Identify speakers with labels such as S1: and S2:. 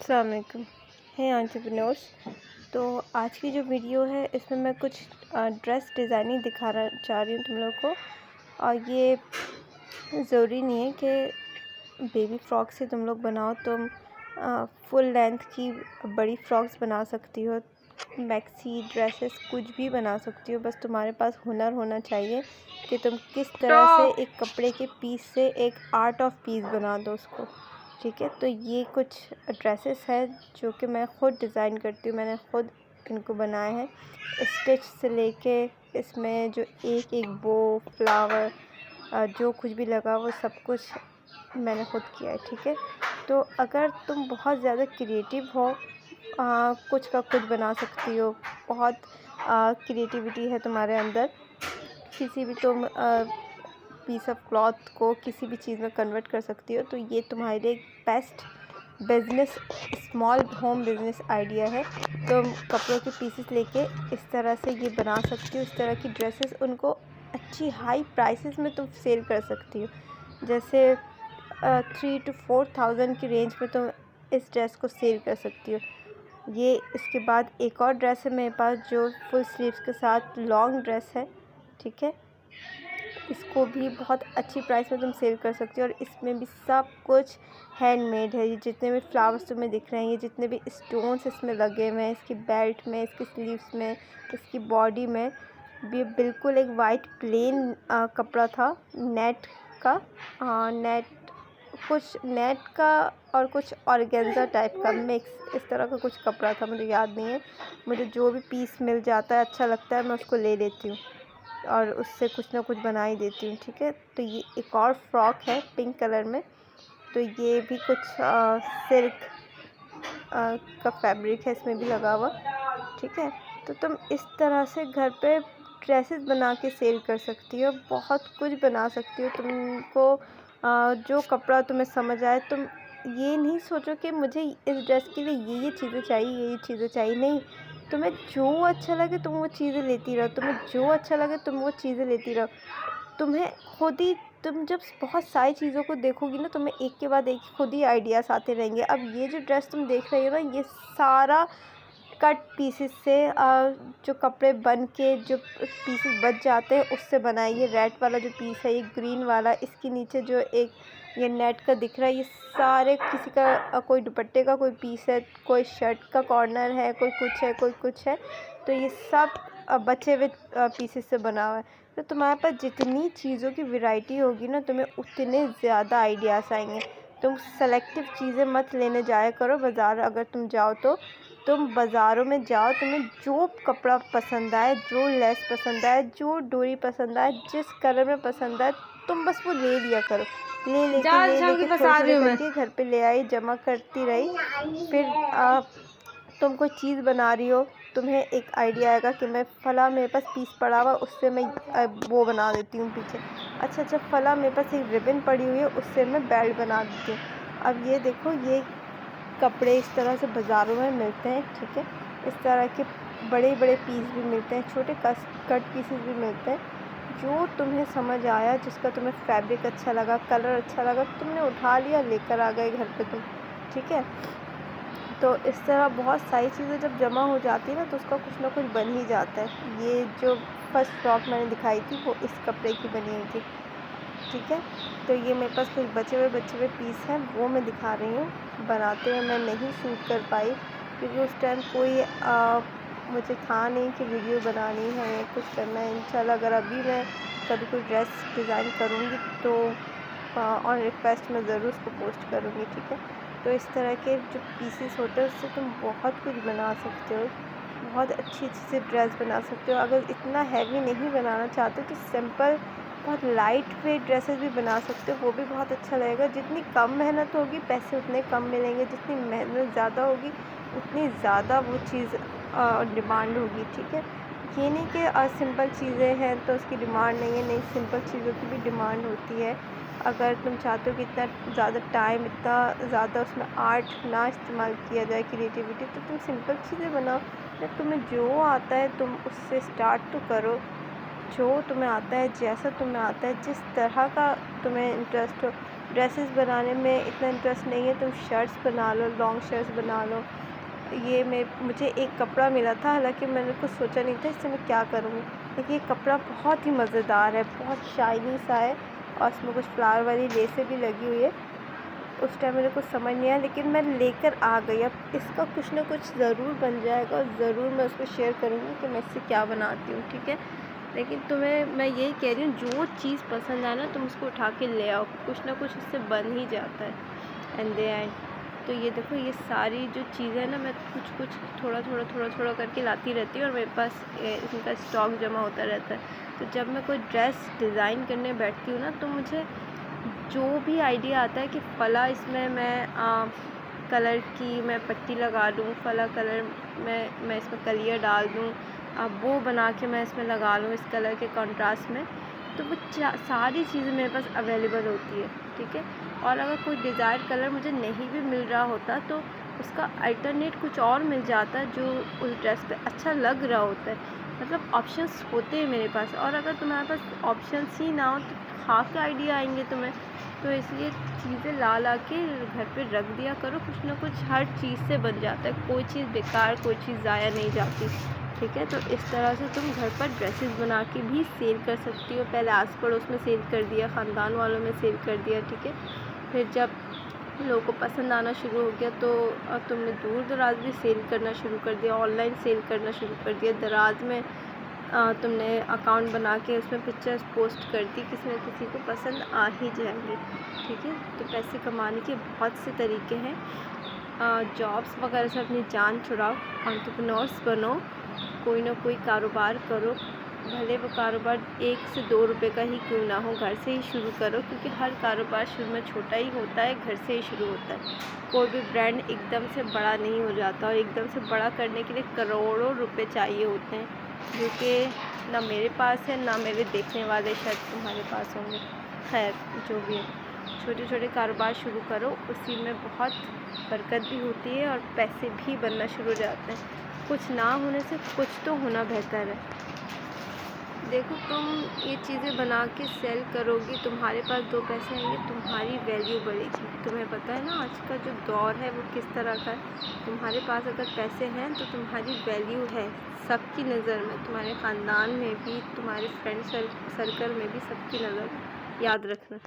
S1: अस्सलाम वालेकुम। है एंटरप्रेन्योर्स। तो आज की जो वीडियो है इसमें मैं कुछ ड्रेस डिज़ाइनिंग दिखाना चाह रही हूँ तुम लोग को। और ये ज़रूरी नहीं है कि बेबी फ्रॉक से तुम लोग बनाओ। तुम फुल लेंथ की बड़ी फ्रॉक्स बना सकती हो, मैक्सी ड्रेसेस कुछ भी बना सकती हो। बस तुम्हारे पास हुनर होना चाहिए कि तुम किस तरह से एक कपड़े के पीस से एक आर्ट ऑफ पीस बना दो उसको। ठीक है, तो ये कुछ ड्रेसेस हैं जो कि मैं ख़ुद डिज़ाइन करती हूँ। मैंने ख़ुद इनको बनाए हैं, स्टिच से लेके इसमें जो एक एक बो, फ्लावर, जो कुछ भी लगा वो सब कुछ मैंने ख़ुद किया है। ठीक है, तो अगर तुम बहुत ज़्यादा क्रिएटिव हो, कुछ का कुछ बना सकती हो, बहुत क्रिएटिविटी है तुम्हारे अंदर, किसी भी तुम पीस ऑफ क्लॉथ को किसी भी चीज़ में कन्वर्ट कर सकती हो, तो ये तुम्हारे लिए एक best business, small home business idea है। तुम कपड़ों के पीसेस लेके इस तरह से ये बना सकती हो। इस तरह की ड्रेसेस उनको अच्छी हाई प्राइसेस में तुम सेल कर सकती हो। जैसे 3 to 4,000 की रेंज में तुम इस ड्रेस को सेल कर सकती हो। ये इसके बाद एक और ड्रेस है मेरे पास जो फुल स्लीव्स के साथ लॉन्ग ड्रेस है। ठीक है, इसको भी बहुत अच्छी प्राइस में तुम सेल कर सकती हो। और इसमें भी सब कुछ हैंडमेड है। ये जितने भी फ्लावर्स तुम्हें दिख रहे हैं, ये जितने भी स्टोन्स इसमें लगे हुए हैं, इसकी बेल्ट में, इसकी स्लीव्स में, इसकी बॉडी में भी बिल्कुल एक वाइट प्लेन कपड़ा था, नेट का, कुछ नेट का और कुछ ऑर्गेन्जा टाइप का मिक्स, इस तरह का कुछ कपड़ा था, मुझे याद नहीं है। मुझे जो भी पीस मिल जाता है, अच्छा लगता है, मैं उसको ले लेती हूँ और उससे कुछ ना कुछ बना ही देती हूँ। ठीक है, तो ये एक और फ्रॉक है पिंक कलर में, तो ये भी कुछ सिल्क का फैब्रिक है इसमें भी लगा हुआ। ठीक है, तो तुम इस तरह से घर पे ड्रेसेस बना के सेल कर सकती हो, बहुत कुछ बना सकती हो। तुमको जो कपड़ा तुम्हें समझ आए, तुम ये नहीं सोचो कि मुझे इस ड्रेस के लिए ये चीज़ें चाहिए, ये चीज़ें चाहिए, नहीं। तुम्हें जो अच्छा लगे तुम वो चीज़ें लेती रहो, तुम्हें जो अच्छा लगे तुम वो चीज़ें लेती रहो। तुम्हें खुद ही, तुम जब बहुत सारी चीज़ों को देखोगी ना, तुम्हें एक के बाद एक खुद ही आइडियाज़ आते रहेंगे। अब ये जो ड्रेस तुम देख रही हो ना, ये सारा कट पीसेस से, जो कपड़े बन के जो पीसेस बच जाते हैं उससे बना है। ये रेड वाला जो पीस है, ये ग्रीन वाला, इसके नीचे जो एक ये नेट का दिख रहा है, ये सारे किसी का कोई दुपट्टे का कोई पीस है, कोई शर्ट का कॉर्नर है, कोई कुछ है, कोई कुछ है। तो ये सब बचे हुए पीसेस से बना हुआ है। तो तुम्हारे पास जितनी चीज़ों की वैरायटी होगी ना, तुम्हें उतने ज़्यादा आइडियाज़ आएंगे। तुम सेलेक्टिव चीज़ें मत लेने जाया करो बाज़ार। अगर तुम जाओ तो तुम बाज़ारों में जाओ, तुम्हें जो कपड़ा पसंद आए, जो लेस पसंद आए, जो डोरी पसंद आए, जिस कलर में पसंद आए, तुम बस वो ले लिया करो। ले लेके थोड़े करके घर पे ले आई, जमा करती रही। फिर तुम कोई चीज़ बना रही हो, तुम्हें एक आइडिया आएगा कि मैं फ़ला मेरे पास पीस पड़ा हुआ, उससे मैं वो बना देती हूँ पीछे। अच्छा, फ़ला मेरे पास एक रिबन पड़ी हुई है, उससे मैं बेल्ट बना देती हूँ। अब ये देखो, ये कपड़े इस तरह से बाज़ारों में मिलते हैं। ठीक है, इस तरह के बड़े बड़े पीस भी मिलते हैं, छोटे कट पीसेस भी मिलते हैं। जो तुम्हें समझ आया, जिसका तुम्हें फैब्रिक अच्छा लगा, कलर अच्छा लगा, तुमने उठा लिया, लेकर आ गए घर पे तुम। ठीक है, तो इस तरह बहुत सारी चीज़ें जब जमा हो जाती है ना, तो उसका कुछ ना कुछ बन ही जाता है। ये जो फर्स्ट फ्रॉक मैंने दिखाई थी वो इस कपड़े की बनी हुई थी। ठीक है, तो ये मेरे पास कुछ बचे हुए पीस हैं, वो मैं दिखा रही हूँ। बनाते हुए मैं नहीं शूट कर पाई क्योंकि उस टाइम कोई मुझे था नहीं कि वीडियो बनानी है या कुछ करना है। इंशाल्लाह अगर अभी मैं कभी कोई ड्रेस डिज़ाइन करूँगी तो ऑन रिक्वेस्ट मैं ज़रूर उसको पोस्ट करूँगी। ठीक है, तो इस तरह के जो पीसेस होते हैं उससे तुम बहुत कुछ बना सकते हो, बहुत अच्छी से ड्रेस बना सकते हो। अगर इतना हैवी नहीं बनाना चाहते तो सिंपल बहुत लाइट वेट ड्रेसेस भी बना सकते हो, वो भी बहुत अच्छा लगेगा। जितनी कम मेहनत होगी पैसे उतने कम मिलेंगे, जितनी मेहनत ज़्यादा होगी उतनी ज़्यादा वो चीज़ डिमांड होगी। ठीक है, ये नहीं कि सिंपल चीज़ें हैं तो उसकी डिमांड नहीं है, नहीं, सिंपल चीज़ों की भी डिमांड होती है। अगर तुम चाहते हो कि इतना ज़्यादा टाइम, इतना ज़्यादा उसमें आर्ट ना इस्तेमाल किया जाए, क्रिएटिविटी, तो तुम सिंपल चीज़ें बनाओ। जब तुम्हें जो आता है तुम उससे स्टार्ट तो करो। जो तुम्हें आता है, जैसा तुम्हें आता है, जिस तरह का तुम्हें इंटरेस्ट हो, ड्रेसेस बनाने में इतना इंटरेस्ट नहीं है, तुम शर्ट्स बना लो, लॉन्ग शर्ट्स बना लो। ये मुझे एक कपड़ा मिला था, हालांकि मैंने कुछ सोचा नहीं था इससे मैं क्या करूँगी, लेकिन ये कपड़ा बहुत ही मज़ेदार है, बहुत शाइनी सा है और इसमें कुछ फ्लावर वाली लेसें भी लगी हुई है। उस टाइम मेरे कुछ समझ नहीं आया, लेकिन मैं लेकर आ गई। अब इसका कुछ ना कुछ ज़रूर बन जाएगा और ज़रूर मैं उसको शेयर करूँगी कि मैं इससे क्या बनाती हूँ, ठीक है। लेकिन तुम्हें मैं यही कह रही हूँ, जो चीज़ पसंद आए ना तुम उसको उठा के ले आओ, कुछ ना कुछ उससे बन ही जाता है एंड द एंड। तो ये देखो, ये सारी जो चीज़ें ना मैं कुछ थोड़ा करके लाती रहती हूँ और मेरे पास इनका स्टॉक जमा होता रहता है। तो जब मैं कोई ड्रेस डिज़ाइन करने बैठती हूँ ना, तो मुझे जो भी आइडिया आता है कि फ़ला इसमें मैं कलर की मैं पट्टी लगा दूँ, फ़ला कलर मैं इसमें कलियर डाल दूँ, वो बना के मैं इसमें लगा लूँ इस कलर के कंट्रास्ट में, तो वो सारी चीज़ें मेरे पास अवेलेबल होती है, ठीक है। और अगर कोई डिज़ायर कलर मुझे नहीं भी मिल रहा होता तो उसका अल्टरनेट कुछ और मिल जाता है जो उस ड्रेस पे अच्छा लग रहा होता है। मतलब ऑप्शंस होते हैं मेरे पास, और अगर तुम्हारे पास ऑप्शंस ही ना हो तो कहाँ के आइडिया आएंगे तुम्हें। तो इसलिए चीज़ें ला के घर पे रख दिया करो, कुछ ना कुछ हर चीज़ से बन जाता है, कोई चीज़ बेकार, कोई चीज़ ज़ाया नहीं जाती, ठीक है। तो इस तरह से तुम घर पर ड्रेसेस बना के भी सेल कर सकती हो। पहले आस पड़ोस में सेल कर दिया, ख़ानदान वालों में सेल कर दिया, ठीक है। फिर जब लोगों को पसंद आना शुरू हो गया तो तुमने दूर दराज भी सेल करना शुरू कर दिया, ऑनलाइन सेल करना शुरू कर दिया। दराज में तुमने अकाउंट बना के उसमें पिक्चर्स पोस्ट कर दी, किसी न किसी को पसंद आ ही जाएंगे, ठीक है। तो पैसे कमाने के बहुत से तरीके हैं। जॉब्स वगैरह से अपनी जान छुड़ाओ, एंटरप्रेन्योर्स बनो, कोई ना कोई कारोबार करो, भले वो कारोबार 1 से 2 रुपए का ही क्यों ना हो, घर से ही शुरू करो, क्योंकि हर कारोबार शुरू में छोटा ही होता है, घर से ही शुरू होता है। कोई भी ब्रांड एकदम से बड़ा नहीं हो जाता, और एकदम से बड़ा करने के लिए करोड़ों रुपए चाहिए होते हैं, जो कि ना मेरे पास है ना मेरे देखने वाले शायद तुम्हारे पास होंगे। खैर जो भी है, छोटे छोटे कारोबार शुरू करो, उसी में बहुत बरकत भी होती है और पैसे भी बनना शुरू हो जाते हैं। कुछ ना होने से कुछ तो होना बेहतर है। देखो, तुम ये चीज़ें बना के सेल करोगी, तुम्हारे पास 2 पैसे आएंगे, तुम्हारी वैल्यू बढ़ेगी। तुम्हें पता है ना आज का जो दौर है वो किस तरह का है। तुम्हारे पास अगर पैसे हैं तो तुम्हारी वैल्यू है सबकी नज़र में, तुम्हारे ख़ानदान में भी, तुम्हारे फ्रेंड सर्कल में भी, सबकी नज़र में, याद रखना।